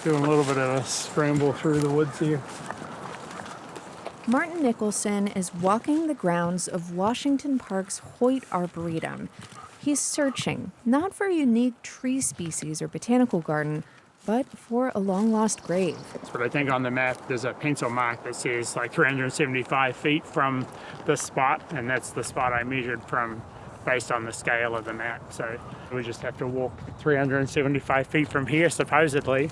Doing a little bit of a scramble through the woods here. Martin Nicholson is walking the grounds of Washington Park's Hoyt Arboretum. He's searching, not for a unique tree species or botanical garden, but for a long-lost grave. But I think on the map there's a pencil mark that says like 375 feet from this spot, and that's the spot I measured from based on the scale of the map. So we just have to walk 375 feet from here, supposedly.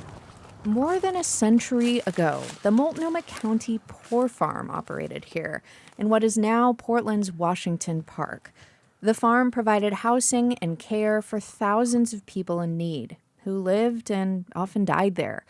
More than a century ago, the Multnomah County Poor Farm operated here in what is now Portland's Washington Park. The farm provided housing and care for thousands of people in need who lived and often died there.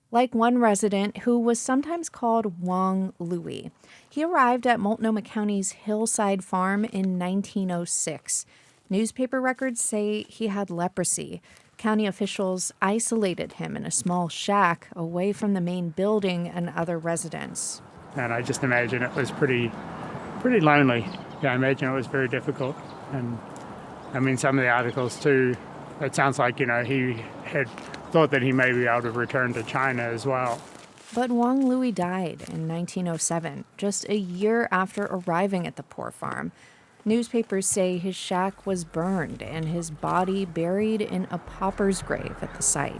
Like one resident who was sometimes called Wong Louie. He arrived at Multnomah County's Hillside Farm in 1906. Newspaper records say he had leprosy. County officials isolated him in a small shack away from the main building and other residents. And I just imagine it was pretty lonely. Yeah, I imagine it was very difficult. And I mean, some of the articles too, it sounds like, he had thought that he may be able to return to China as well. But Wong Louie died in 1907, just a year after arriving at the poor farm. Newspapers say his shack was burned and his body buried in a pauper's grave at the site.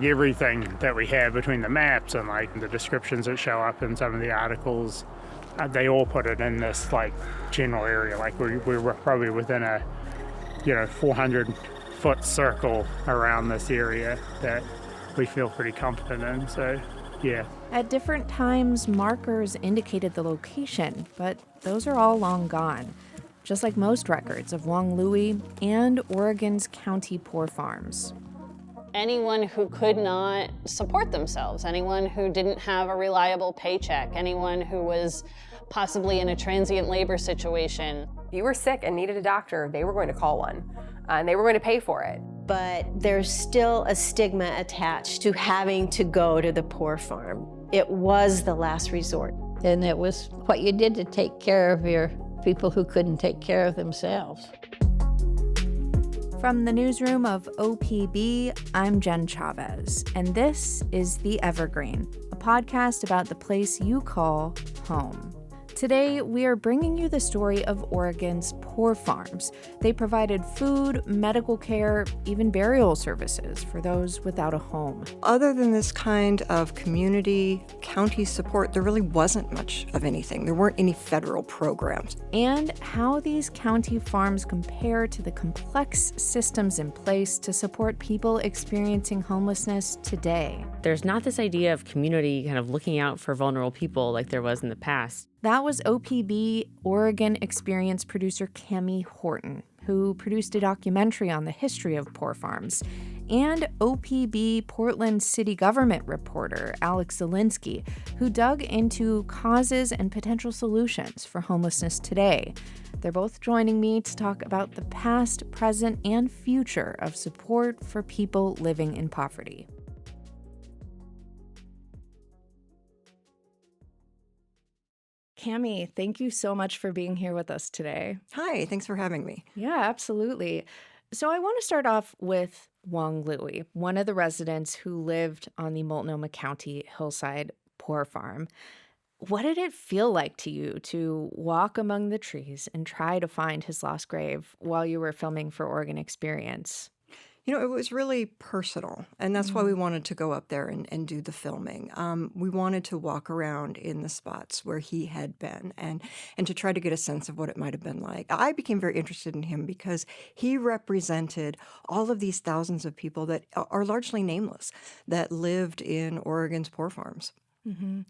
Everything that we have between the maps and like the descriptions that show up in some of the articles, they all put it in this like general area. Like we were probably within a 400-foot circle around this area that we feel pretty confident in. So yeah. At different times, markers indicated the location, but those are all long gone. Just like most records of Wong Louie and Oregon's county poor farms. Anyone who could not support themselves, anyone who didn't have a reliable paycheck, anyone who was possibly in a transient labor situation. If you were sick and needed a doctor, they were going to call one, and they were going to pay for it. But there's still a stigma attached to having to go to the poor farm. It was the last resort. And it was what you did to take care of your people who couldn't take care of themselves. From the newsroom of OPB, I'm Jen Chavez, and this is The Evergreen, a podcast about the place you call home. Today, we are bringing you the story of Oregon's poor farms. They provided food, medical care, even burial services for those without a home. Other than this kind of community, county support, there really wasn't much of anything. There weren't any federal programs. And how these county farms compare to the complex systems in place to support people experiencing homelessness today. There's not this idea of community kind of looking out for vulnerable people like there was in the past. That was OPB Oregon Experience producer Cami Horton, who produced a documentary on the history of poor farms, and OPB Portland city government reporter Alex Zielinski, who dug into causes and potential solutions for homelessness today. They're both joining me to talk about the past, present, and future of support for people living in poverty. Cami, thank you so much for being here with us today. Hi, thanks for having me. Yeah, absolutely. So I want to start off with Wong Louie, one of the residents who lived on the Multnomah County Hillside Poor Farm. What did it feel like to you to walk among the trees and try to find his lost grave while you were filming for Oregon Experience? It was really personal, and that's why we wanted to go up there and do the filming. We wanted to walk around in the spots where he had been and to try to get a sense of what it might have been like. I became very interested in him because he represented all of these thousands of people that are largely nameless that lived in Oregon's poor farms. Mm-hmm.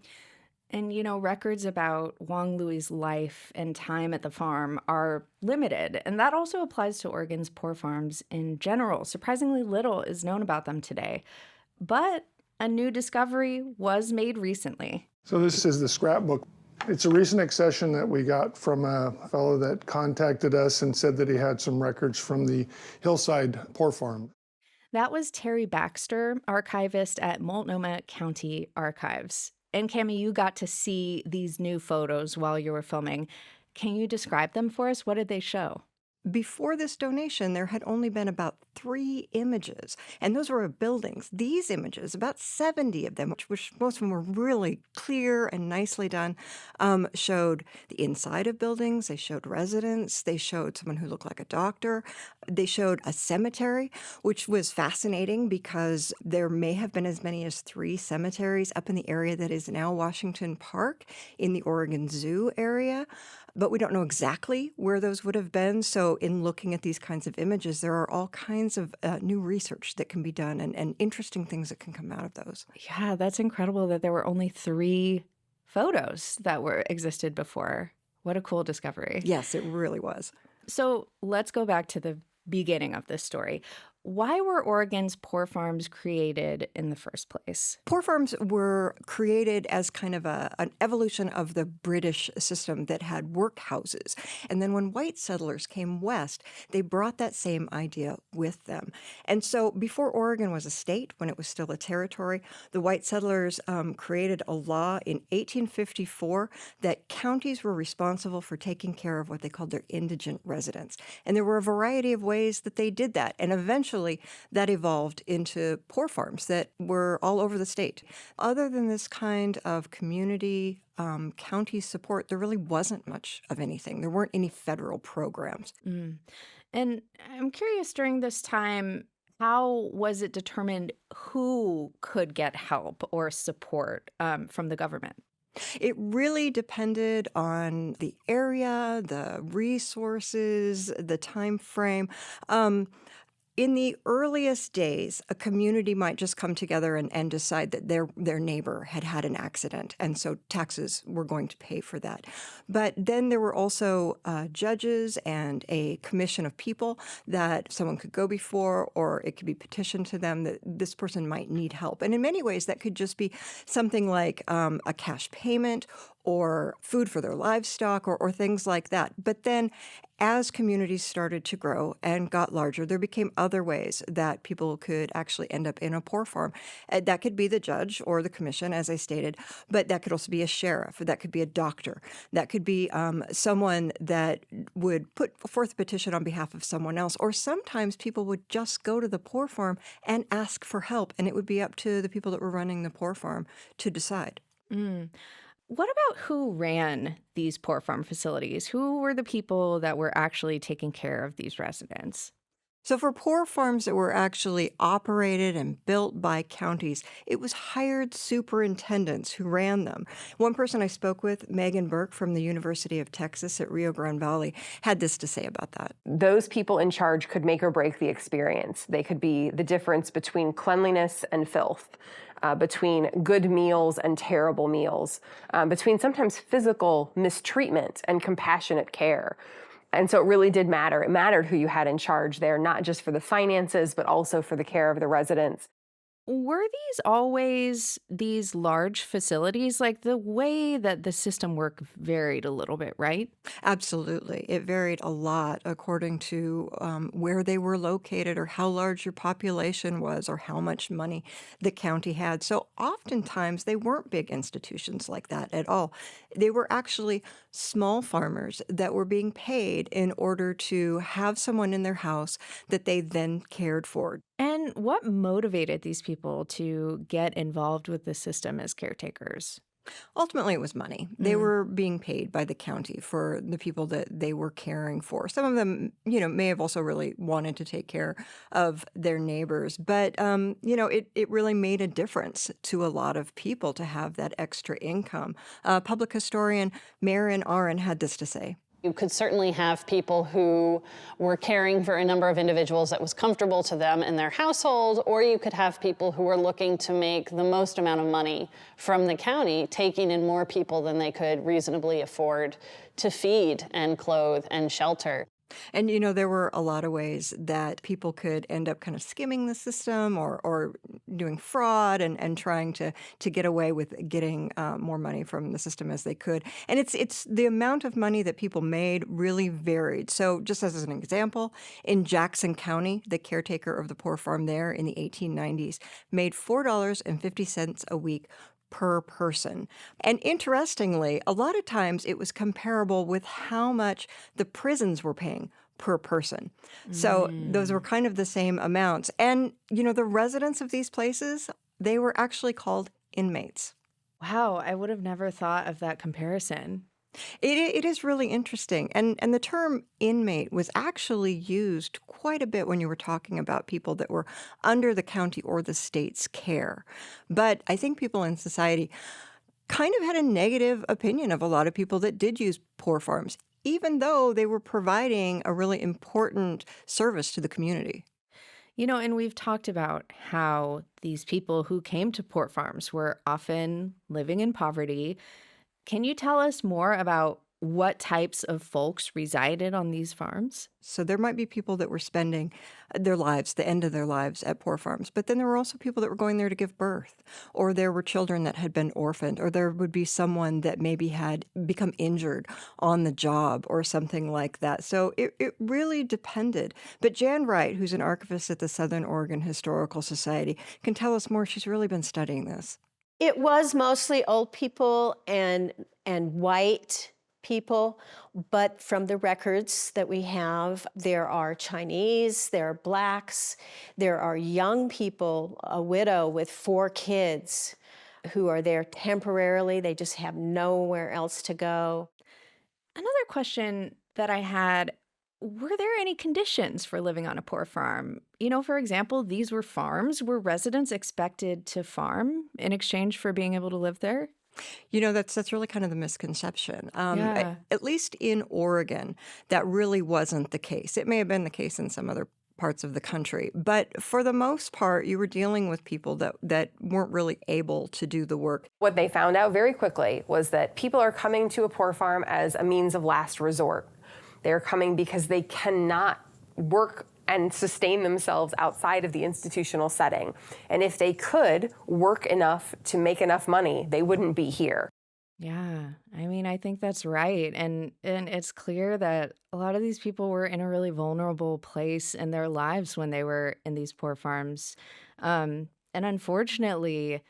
And, records about Wong Louie's life and time at the farm are limited, and that also applies to Oregon's poor farms in general. Surprisingly little is known about them today. But a new discovery was made recently. So this is the scrapbook. It's a recent accession that we got from a fellow that contacted us and said that he had some records from the Hillside Poor Farm. That was Terry Baxter, archivist at Multnomah County Archives. And Cami, you got to see these new photos while you were filming. Can you describe them for us? What did they show? Before this donation, there had only been about 3 images, and those were of buildings. These images, about 70 of them, which most of them were really clear and nicely done, showed the inside of buildings. They showed residents. They showed someone who looked like a doctor. They showed a cemetery, which was fascinating because there may have been as many as 3 cemeteries up in the area that is now Washington Park in the Oregon Zoo area. But we don't know exactly where those would have been. So in looking at these kinds of images, there are all kinds of new research that can be done and interesting things that can come out of those. Yeah, that's incredible that there were only 3 photos that were existed before. What a cool discovery. Yes, it really was. So let's go back to the beginning of this story. Why were Oregon's poor farms created in the first place? Poor farms were created as kind of an evolution of the British system that had workhouses. And then when white settlers came west, they brought that same idea with them. And so before Oregon was a state, when it was still a territory, the white settlers created a law in 1854 that counties were responsible for taking care of what they called their indigent residents. And there were a variety of ways that they did that. And eventually, that evolved into poor farms that were all over the state. Other than this kind of community county support, there really wasn't much of anything. There weren't any federal programs. And I'm curious, during this time, how was it determined who could get help or support from the government? It really depended on the area, the resources, the time frame. In the earliest days, a community might just come together and decide that their neighbor had an accident, and so taxes were going to pay for that. But then there were also judges and a commission of people that someone could go before, or it could be petitioned to them that this person might need help. And in many ways, that could just be something like a cash payment or food for their livestock or things like that. But then as communities started to grow and got larger, there became other ways that people could actually end up in a poor farm. That could be the judge or the commission, as I stated, but that could also be a sheriff, or that could be a doctor. That could be someone that would put forth a petition on behalf of someone else. Or sometimes people would just go to the poor farm and ask for help, and it would be up to the people that were running the poor farm to decide. What about who ran these poor farm facilities? Who were the people that were actually taking care of these residents? So for poor farms that were actually operated and built by counties, it was hired superintendents who ran them. One person I spoke with, Megan Burke from the University of Texas at Rio Grande Valley, had this to say about that. Those people in charge could make or break the experience. They could be the difference between cleanliness and filth, between good meals and terrible meals, between sometimes physical mistreatment and compassionate care. And so it really did matter. It mattered who you had in charge there, not just for the finances, but also for the care of the residents. Were these always these large facilities? Like, the way that the system worked varied a little bit, right? Absolutely. It varied a lot according to where they were located or how large your population was or how much money the county had. So oftentimes they weren't big institutions like that at all. They were actually small farmers that were being paid in order to have someone in their house that they then cared for. And what motivated these people to get involved with the system as caretakers? Ultimately, it was money. They were being paid by the county for the people that they were caring for. Some of them, may have also really wanted to take care of their neighbors. But, it really made a difference to a lot of people to have that extra income. Public historian Marion Aron had this to say. You could certainly have people who were caring for a number of individuals that was comfortable to them in their household, or you could have people who were looking to make the most amount of money from the county, taking in more people than they could reasonably afford to feed and clothe and shelter. And, there were a lot of ways that people could end up kind of skimming the system or doing fraud and trying to get away with getting more money from the system as they could. And it's the amount of money that people made really varied. So just as an example, in Jackson County, the caretaker of the poor farm there in the 1890s made $4.50 a week per person. And interestingly, a lot of times it was comparable with how much the prisons were paying per person. So those were kind of the same amounts. And, the residents of these places, they were actually called inmates. Wow, I would have never thought of that comparison. It is really interesting. And the term inmate was actually used quite a bit when you were talking about people that were under the county or the state's care. But I think people in society kind of had a negative opinion of a lot of people that did use poor farms, even though they were providing a really important service to the community. And we've talked about how these people who came to port farms were often living in poverty. Can you tell us more about what types of folks resided on these farms? So there might be people that were spending their lives, the end of their lives at poor farms, but then there were also people that were going there to give birth, or there were children that had been orphaned, or there would be someone that maybe had become injured on the job or something like that. So it really depended. But Jan Wright, who's an archivist at the Southern Oregon Historical Society, can tell us more. She's really been studying this. It was mostly old people and white people, but from the records that we have, there are Chinese, there are blacks, there are young people, a widow with 4 kids who are there temporarily. They just have nowhere else to go. Another question that I had, were there any conditions for living on a poor farm? For example, these were farms. Were residents expected to farm in exchange for being able to live there? That's really kind of the misconception. Yeah. At least in Oregon, that really wasn't the case. It may have been the case in some other parts of the country, but for the most part, you were dealing with people that weren't really able to do the work. What they found out very quickly was that people are coming to a poor farm as a means of last resort. They're coming because they cannot work and sustain themselves outside of the institutional setting. And if they could work enough to make enough money, they wouldn't be here. Yeah, I think that's right. And it's clear that a lot of these people were in a really vulnerable place in their lives when they were in these poor farms. And unfortunately,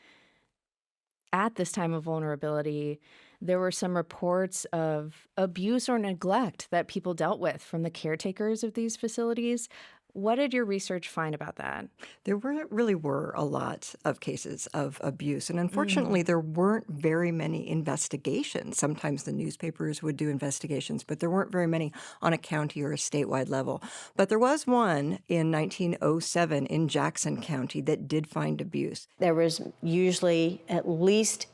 at this time of vulnerability, there were some reports of abuse or neglect that people dealt with from the caretakers of these facilities. What did your research find about that? There really were a lot of cases of abuse. And unfortunately, there weren't very many investigations. Sometimes the newspapers would do investigations, but there weren't very many on a county or a statewide level. But there was one in 1907 in Jackson County that did find abuse. There was usually at least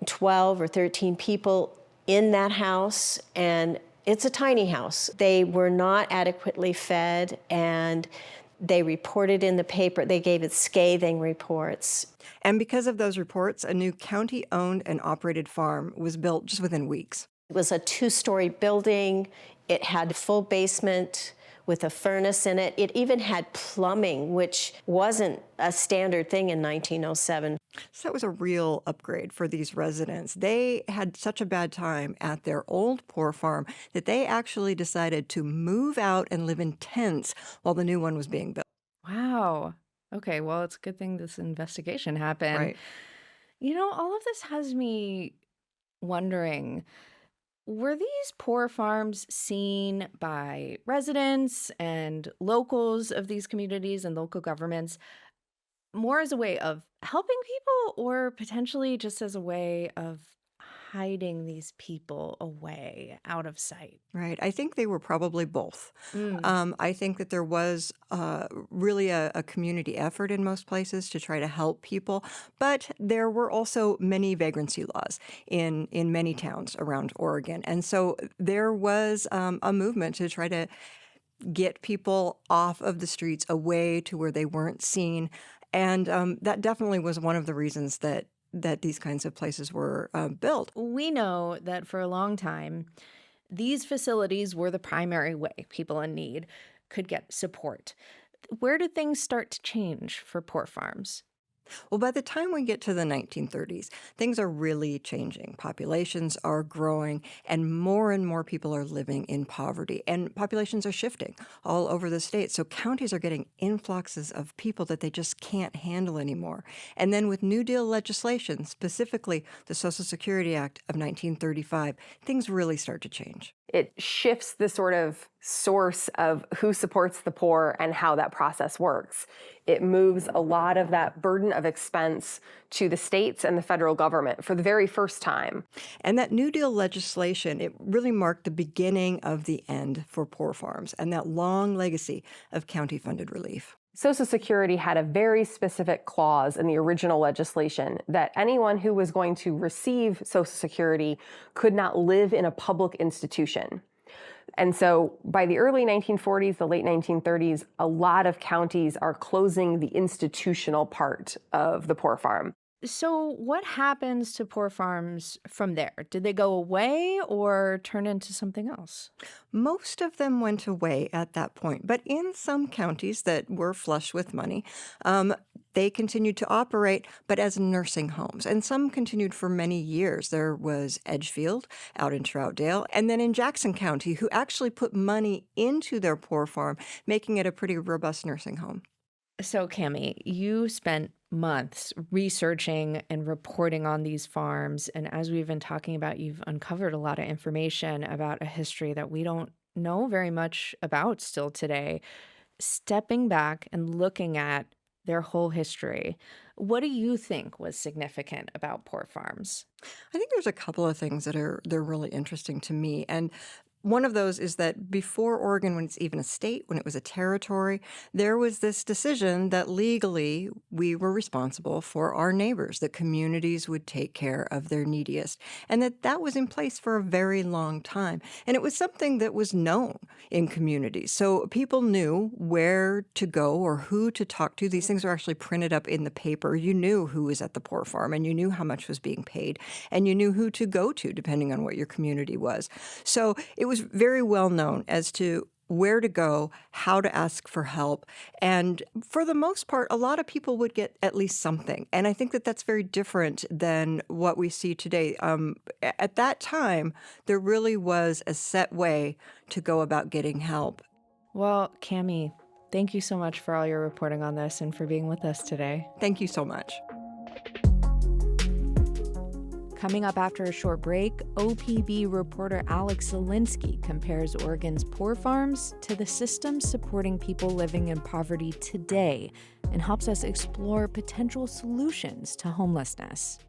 12 or 13 people in that house, and it's a tiny house. They were not adequately fed, and they reported in the paper. They gave it scathing reports. And because of those reports, a new county-owned and operated farm was built just within weeks. It was a 2-story building. It had a full basement with a furnace in it. It even had plumbing, which wasn't a standard thing in 1907. So that was a real upgrade for these residents. They had such a bad time at their old poor farm that they actually decided to move out and live in tents while the new one was being built. Wow. Okay, well, it's a good thing this investigation happened. Right. All of this has me wondering, were these poor farms seen by residents and locals of these communities and local governments more as a way of helping people or potentially just as a way of hiding these people away out of sight? Right. I think they were probably both. I think that there was really a community effort in most places to try to help people, but there were also many vagrancy laws in many towns around Oregon. And so there was a movement to try to get people off of the streets away to where they weren't seen. And that definitely was one of the reasons that these kinds of places were built. We know that for a long time, these facilities were the primary way people in need could get support. Where did things start to change for poor farms? Well, by the time we get to the 1930s, things are really changing. Populations are growing, and more people are living in poverty. And populations are shifting all over the state. So counties are getting influxes of people that they just can't handle anymore. And then with New Deal legislation, specifically the Social Security Act of 1935, things really start to change. It shifts the sort of source of who supports the poor and how that process works. It moves a lot of that burden of expense to the states and the federal government for the very first time. And that New Deal legislation, it really marked the beginning of the end for poor farms and that long legacy of county-funded relief. Social Security had a very specific clause in the original legislation that anyone who was going to receive Social Security could not live in a public institution. And so by the early 1940s, the late 1930s, a lot of counties are closing the institutional part of the poor farm. So what happens to poor farms from there? Did they go away or turn into something else? Most of them went away at that point, but in some counties that were flush with money, they continued to operate, but as nursing homes. And some continued for many years. There was Edgefield out in Troutdale, and then in Jackson County, who actually put money into their poor farm, making it a pretty robust nursing home. So, Cammie, you spent months researching and reporting on these farms. And as we've been talking about, you've uncovered a lot of information about a history that we don't know very much about still today. Stepping back and looking at their whole history, what do you think was significant about poor farms? I think there's a couple of things they're really interesting to me. And one of those is that before Oregon, when it's even a state, when it was a territory, there was this decision that legally we were responsible for our neighbors, that communities would take care of their neediest, and that was in place for a very long time. And it was something that was known in communities. So people knew where to go or who to talk to. These things were actually printed up in the paper. You knew who was at the poor farm, and you knew how much was being paid, and you knew who to go to depending on what your community was. So it was very well known as to where to go, how to ask for help. And for the most part, a lot of people would get at least something. And I think that that's very different than what we see today. At that time, there really was a set way to go about getting help. Well, Cammie, thank you so much for all your reporting on this and for being with us today. Thank you so much. Coming up after a short break, OPB reporter Alex Zielinski compares Oregon's poor farms to the systems supporting people living in poverty today and helps us explore potential solutions to homelessness.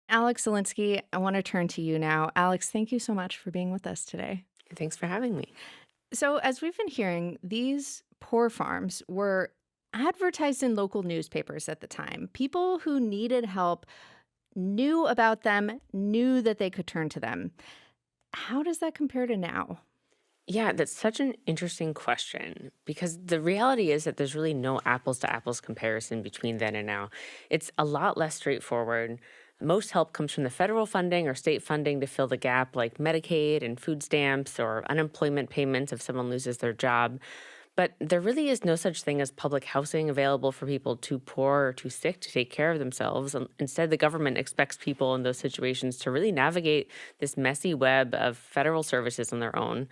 Alex Zielinski, I want to turn to you now. Alex, thank you so much for being with us today. Thanks for having me. So, as we've been hearing, these poor farms were advertised in local newspapers at the time. People who needed help knew about them, knew that they could turn to them. How does that compare to now? Yeah, that's such an interesting question because the reality is that there's really no apples to apples comparison between then and now. It's a lot less straightforward. Most help comes from the federal funding or state funding to fill the gap, like Medicaid and food stamps or unemployment payments if someone loses their job. But there really is no such thing as public housing available for people too poor or too sick to take care of themselves. Instead, the government expects people in those situations to really navigate this messy web of federal services on their own.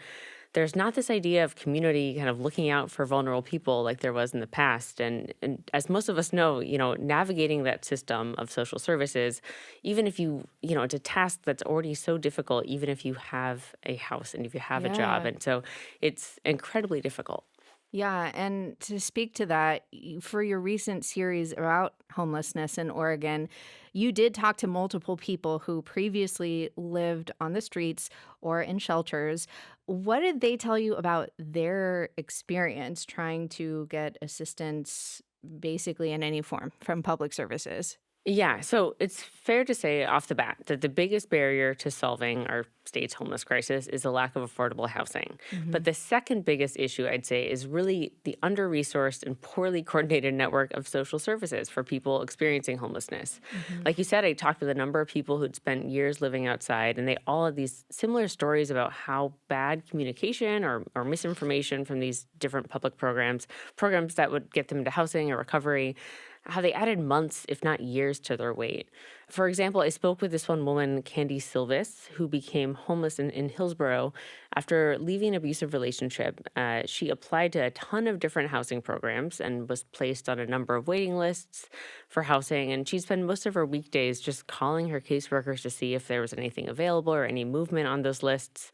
There's not this idea of community kind of looking out for vulnerable people like there was in the past. And as most of us know, navigating that system of social services, even if it's a task that's already so difficult, even if you have a house and if you have a job. And so it's incredibly difficult. Yeah, and to speak to that, for your recent series about homelessness in Oregon, you did talk to multiple people who previously lived on the streets or in shelters. What did they tell you about their experience trying to get assistance basically in any form from public services? Yeah, so it's fair to say off the bat that the biggest barrier to solving our state's homeless crisis is the lack of affordable housing. But the second biggest issue, I'd say, is really the under-resourced and poorly coordinated network of social services for people experiencing homelessness. Like you said, I talked with a number of people who'd spent years living outside, and they all had these similar stories about how bad communication or misinformation from these different public programs that would get them into housing or recovery, how they added months, if not years, to their wait. For example, I spoke with this one woman, Candy Silvis, who became homeless in Hillsborough after leaving an abusive relationship. She applied to a ton of different housing programs and was placed on a number of waiting lists for housing. And she'd spend most of her weekdays just calling her caseworkers to see if there was anything available or any movement on those lists.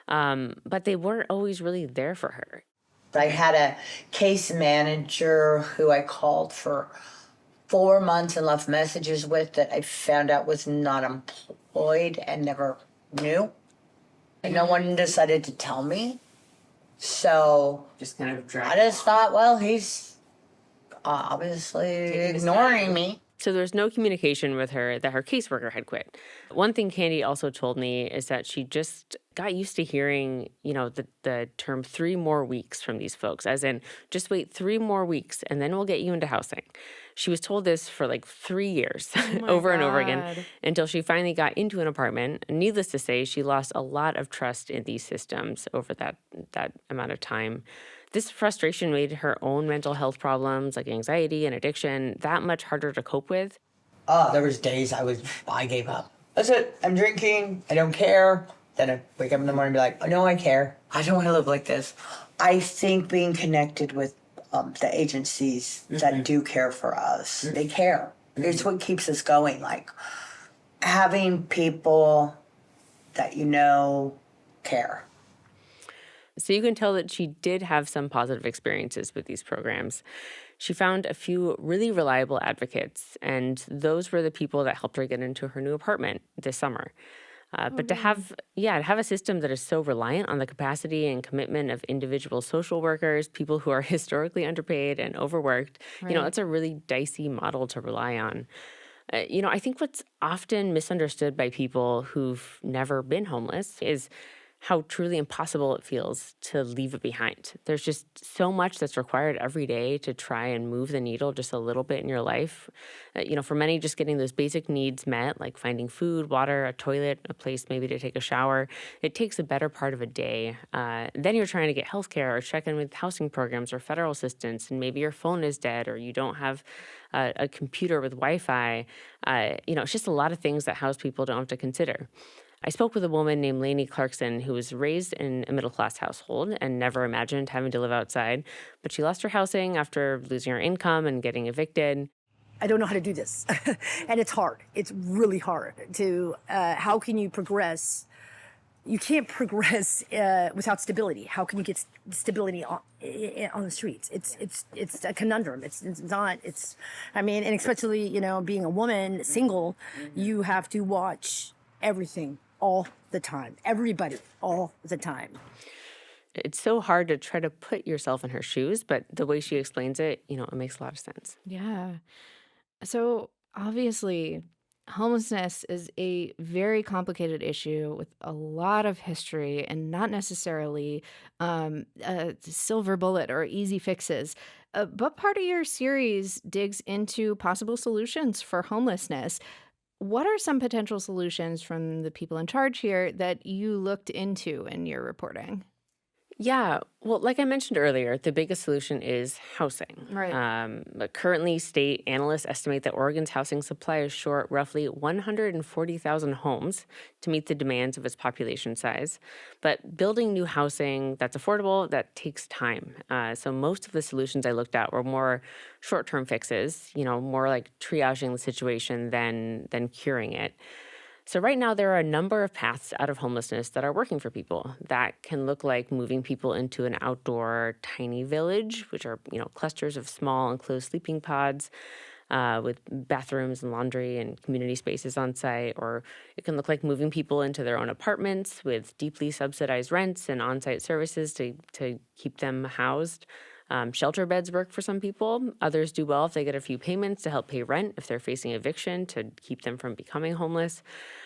But they weren't always really there for her. I had a case manager who I called for 4 months and left messages with that I found out was not employed and never knew. And no one decided to tell me. So Just kind of I just thought, well, he's obviously ignoring me. So there was no communication with her that her caseworker had quit. One thing Candy also told me is that she just got used to hearing, the term 3 more weeks from these folks, as in, just wait 3 more weeks and then we'll get you into housing. She was told this for like 3 years over and over again until she finally got into an apartment. Needless to say, she lost a lot of trust in these systems over that amount of time. This frustration made her own mental health problems like anxiety and addiction that much harder to cope with. There was days I gave up. That's it. I'm drinking. I don't care. Then I wake up in the morning and be like, oh, no, I care. I don't want to live like this. I think being connected with the agencies that do care for us, they care. It's what keeps us going. Like having people that care. So you can tell that she did have some positive experiences with these programs. She found a few really reliable advocates, and those were the people that helped her get into her new apartment this summer. But to have a system that is so reliant on the capacity and commitment of individual social workers, people who are historically underpaid and overworked, it's a really dicey model to rely on. I think what's often misunderstood by people who've never been homeless is how truly impossible it feels to leave it behind. There's just so much that's required every day to try and move the needle just a little bit in your life. For many, just getting those basic needs met, like finding food, water, a toilet, a place maybe to take a shower, it takes a better part of a day. Then you're trying to get healthcare or check in with housing programs or federal assistance, and maybe your phone is dead or you don't have a computer with Wi-Fi. It's just a lot of things that house people don't have to consider. I spoke with a woman named Lainey Clarkson who was raised in a middle-class household and never imagined having to live outside, but she lost her housing after losing her income and getting evicted. I don't know how to do this, and it's hard. It's really hard to, how can you progress? You can't progress without stability. How can you get stability on the streets? It's a conundrum. And especially, being a woman, single, you have to watch everything all the time. Everybody, all the time. It's so hard to try to put yourself in her shoes, but the way she explains it, it makes a lot of sense. Yeah. So obviously, homelessness is a very complicated issue with a lot of history and not necessarily a silver bullet or easy fixes. But part of your series digs into possible solutions for homelessness. What are some potential solutions from the people in charge here that you looked into in your reporting? Yeah, well, like I mentioned earlier, the biggest solution is housing. Right. But currently, state analysts estimate that Oregon's housing supply is short roughly 140,000 homes to meet the demands of its population size. But building new housing that's affordable, that takes time. So most of the solutions I looked at were more short-term fixes, more like triaging the situation than curing it. So right now, there are a number of paths out of homelessness that are working for people. That can look like moving people into an outdoor tiny village, which are, clusters of small enclosed sleeping pods with bathrooms and laundry and community spaces on site. Or it can look like moving people into their own apartments with deeply subsidized rents and on-site services to keep them housed. Shelter beds work for some people. Others do well if they get a few payments to help pay rent if they're facing eviction to keep them from becoming homeless.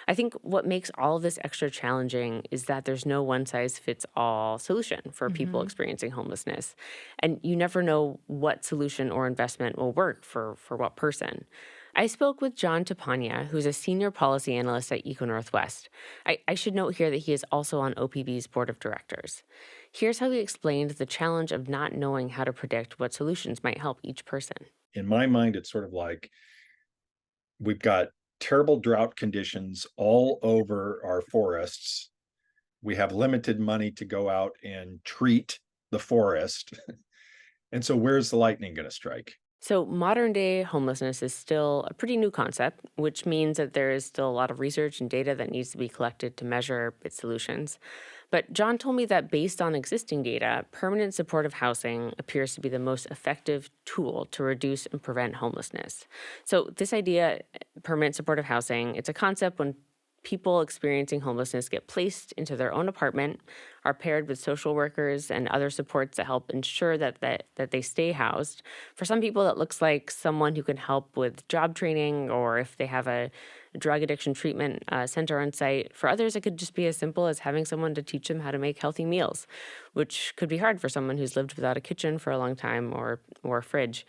I think what makes all of this extra challenging is that there's no one-size-fits-all solution for people experiencing homelessness. And you never know what solution or investment will work for what person. I spoke with John Tapania, who's a senior policy analyst at Eco Northwest. I should note here that he is also on OPB's board of directors. Here's how he explained the challenge of not knowing how to predict what solutions might help each person. In my mind, it's sort of like we've got terrible drought conditions all over our forests. We have limited money to go out and treat the forest. And so where's the lightning going to strike? So modern day homelessness is still a pretty new concept, which means that there is still a lot of research and data that needs to be collected to measure its solutions. But John told me that based on existing data, permanent supportive housing appears to be the most effective tool to reduce and prevent homelessness. So this idea, permanent supportive housing, it's a concept when people experiencing homelessness get placed into their own apartment, are paired with social workers and other supports that help ensure that they stay housed. For some people, that looks like someone who can help with job training, or if they have a drug addiction treatment center on site. For others, it could just be as simple as having someone to teach them how to make healthy meals, which could be hard for someone who's lived without a kitchen for a long time or a fridge.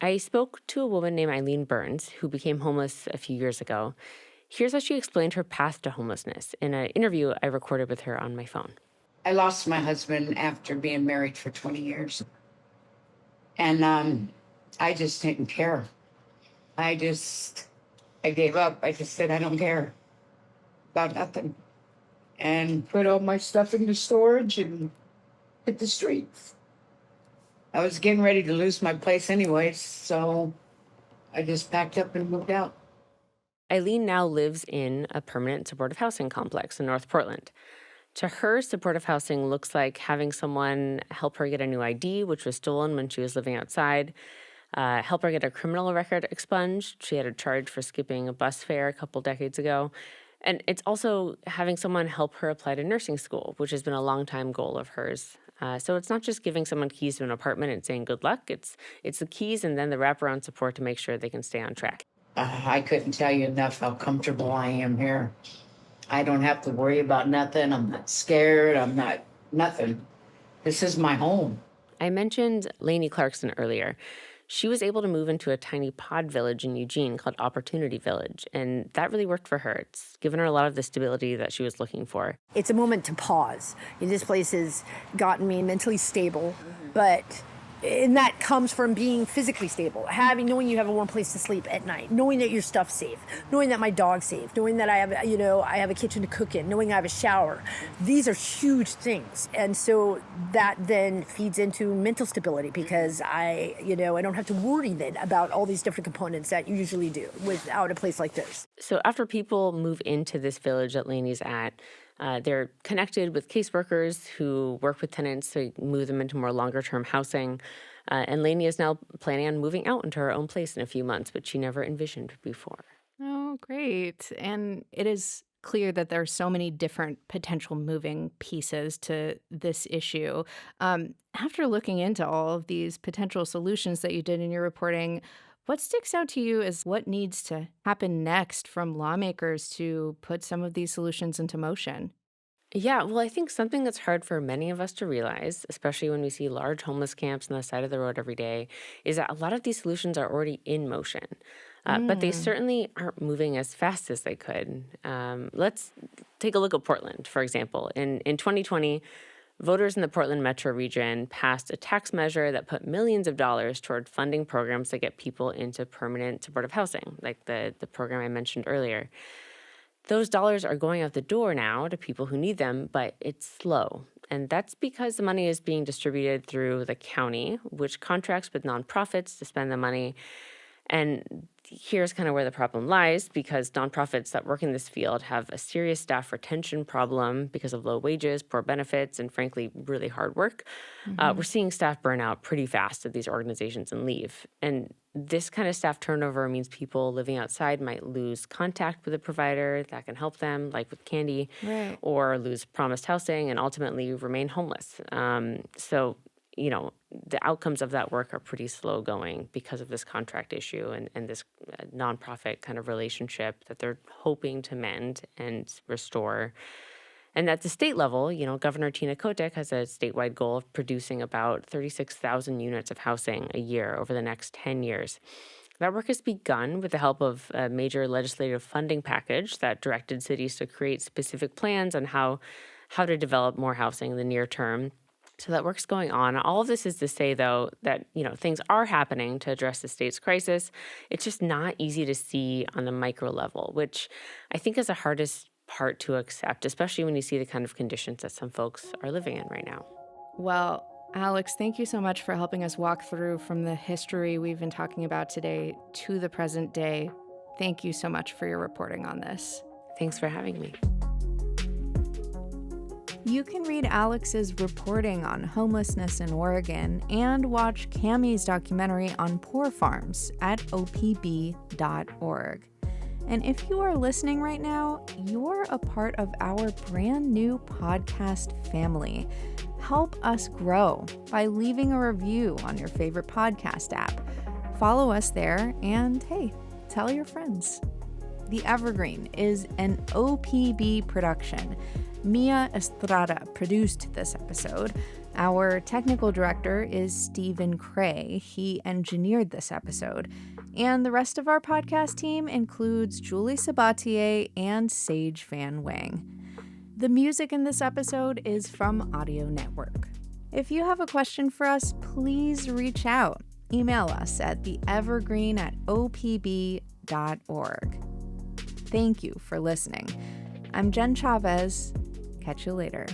I spoke to a woman named Eileen Burns, who became homeless a few years ago. Here's how she explained her path to homelessness in an interview I recorded with her on my phone. I lost my husband after being married for 20 years. And I just didn't care. I gave up. I just said, I don't care about nothing. And put all my stuff into storage and hit the streets. I was getting ready to lose my place anyways, so I just packed up and moved out. Eileen now lives in a permanent supportive housing complex in North Portland. To her, supportive housing looks like having someone help her get a new ID, which was stolen when she was living outside, help her get a criminal record expunged. She had a charge for skipping a bus fare a couple decades ago. And it's also having someone help her apply to nursing school, which has been a long-time goal of hers. So it's not just giving someone keys to an apartment and saying good luck. It's the keys and then the wraparound support to make sure they can stay on track. I couldn't tell you enough how comfortable I am here. I don't have to worry about nothing. I'm not scared. I'm not nothing. This is my home. I mentioned Lainey Clarkson earlier. She was able to move into a tiny pod village in Eugene called Opportunity Village, and that really worked for her. It's given her a lot of the stability that she was looking for. It's a moment to pause. This place has gotten me mentally stable, and that comes from being physically stable, knowing you have a warm place to sleep at night, knowing that your stuff's safe, knowing that my dog's safe, knowing that I have a kitchen to cook in, knowing I have a shower. These are huge things, and so that then feeds into mental stability because I don't have to worry then about all these different components that you usually do without a place like this. So after people move into this village that Lainey's at, they're connected with caseworkers who work with tenants to move them into more longer-term housing. And Lainey is now planning on moving out into her own place in a few months, which she never envisioned before. Oh, great. And it is clear that there are so many different potential moving pieces to this issue. After looking into all of these potential solutions that you did in your reporting, what sticks out to you as what needs to happen next from lawmakers to put some of these solutions into motion? Yeah, well, I think something that's hard for many of us to realize, especially when we see large homeless camps on the side of the road every day, is that a lot of these solutions are already in motion. But they certainly aren't moving as fast as they could. Let's take a look at Portland, for example. In 2020, voters in the Portland metro region passed a tax measure that put millions of dollars toward funding programs that get people into permanent supportive housing, like the program I mentioned earlier. Those dollars are going out the door now to people who need them, but it's slow. And that's because the money is being distributed through the county, which contracts with nonprofits to spend the money. And here's kind of where the problem lies, because nonprofits that work in this field have a serious staff retention problem because of low wages, poor benefits, and frankly, really hard work. We're seeing staff burn out pretty fast at these organizations and leave. And this kind of staff turnover means people living outside might lose contact with a provider that can help them, like with Candy, or lose promised housing and ultimately remain homeless. So the outcomes of that work are pretty slow going because of this contract issue and this nonprofit kind of relationship that they're hoping to mend and restore. And at the state level, Governor Tina Kotek has a statewide goal of producing about 36,000 units of housing a year over the next 10 years. That work has begun with the help of a major legislative funding package that directed cities to create specific plans on how to develop more housing in the near term. So that work's going on. All of this is to say, though, that things are happening to address the state's crisis. It's just not easy to see on the micro level, which I think is the hardest part to accept, especially when you see the kind of conditions that some folks are living in right now. Well, Alex, thank you so much for helping us walk through from the history we've been talking about today to the present day. Thank you so much for your reporting on this. Thanks for having me. You can read Alex's reporting on homelessness in Oregon and watch Cammie's documentary on poor farms at opb.org. And if you are listening right now, you're a part of our brand new podcast family. Help us grow by leaving a review on your favorite podcast app. Follow us there and, hey, tell your friends. The Evergreen is an OPB production. Mia Estrada produced this episode. Our technical director is Stephen Cray. He engineered this episode. And the rest of our podcast team includes Julie Sabatier and Sage Van Wang. The music in this episode is from Audio Network. If you have a question for us, please reach out. Email us at theevergreen@opb.org. Thank you for listening. I'm Jen Chavez. Catch you later.